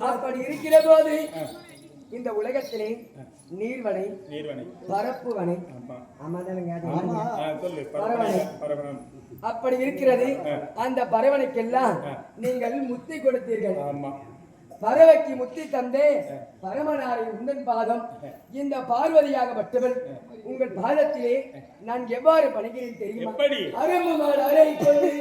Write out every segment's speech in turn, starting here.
அப்படி இருக்கிற போது இந்த உலகத்திலே நீர்வனை பரப்புவனை அப்படி இருக்கிறது. அந்த பறவனைக்கெல்லாம் நீங்கள் முத்தி கொடுத்தீர்கள். பறவைக்கு முத்தி தந்தே பரமனாரின் உந்தன் பாதம் இந்த பார்வதியாகப்பட்டவள் உங்கள் பாதத்திலே நான் எவ்வாறு பணிகிறேன் தெரியுமா? அரம்புமாள் அறை கொண்டு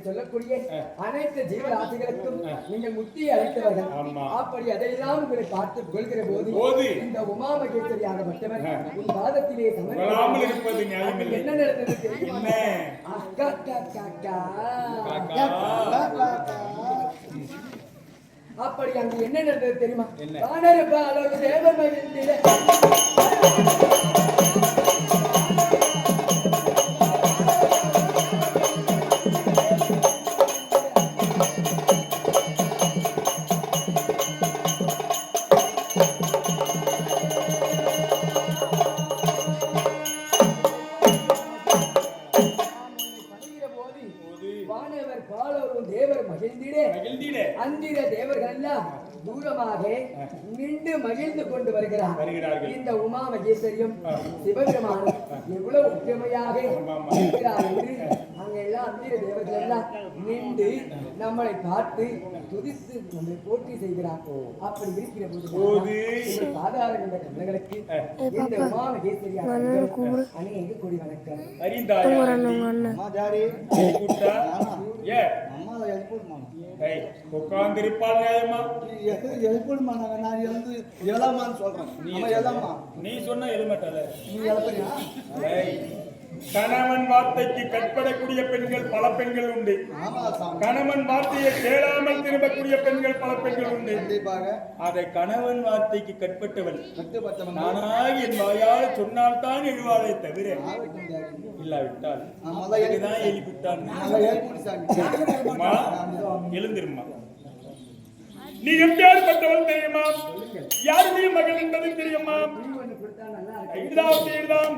சொல்லக்கூடிய அனைத்து ஜீவராசிகளுக்கும் நீங்கள் முத்தியை அளித்தவர்கள். அப்படி அதையெல்லாம் உங்களை பார்த்து புகழ்கிற போது இந்த உமா மகேஸ்வரியாகப்பட்டவர் உன் பாதத்திலே என்ன நடந்தது தெரியுமா? அப்படி அங்கு என்ன நடந்தது தெரியுமா? தேவர் மகிழ்ந்திலே அந்திர தேவர்கள் எல்லாம் தூரமாக நின்று மகிழ்ந்து கொண்டு வருகிறார்கள். இந்த உமா மகேஸ்வரியும் சிவபெருமானும் எவ்வளவு முக்கியமையாக இருக்கிறார் என்று அங்க எல்லாம் அந்திர தேவர்கள் எல்லாம் நின்று நம்மளை பார்த்து துதித்து நம்மை போற்றி செய்கிறார். அப்படி இருக்கிற போது சாதாரண இந்த கண்ணங்களுக்கு இந்த உமா மகேஸ்வரி அநேக கொடி வணக்கம். உட்கார்ந்திருப்பாள் நியாயமா? நீ சொன்ன எதுமட்டால கணவன் வார்த்தைக்கு கட்படக்கூடிய பெண்கள் பல பெண்கள் உண்டு. கணவன் வார்த்தையை கேளாமல் திரும்பக்கூடிய பெண்கள் பல பெண்கள் உண்டு. அதை கணவன் வார்த்தைக்கு கட்பட்டவன் நானாக என் வாயால் சொன்னால்தான் எழுவாளை தவிர இல்லாவிட்டால் எழுப்பிட்டான். எழுந்திருமா? நீ எப்பேற்பட்டவள் தெரியுமா? யாருடைய மகள் என்பது தெரியுமா? இதுதான்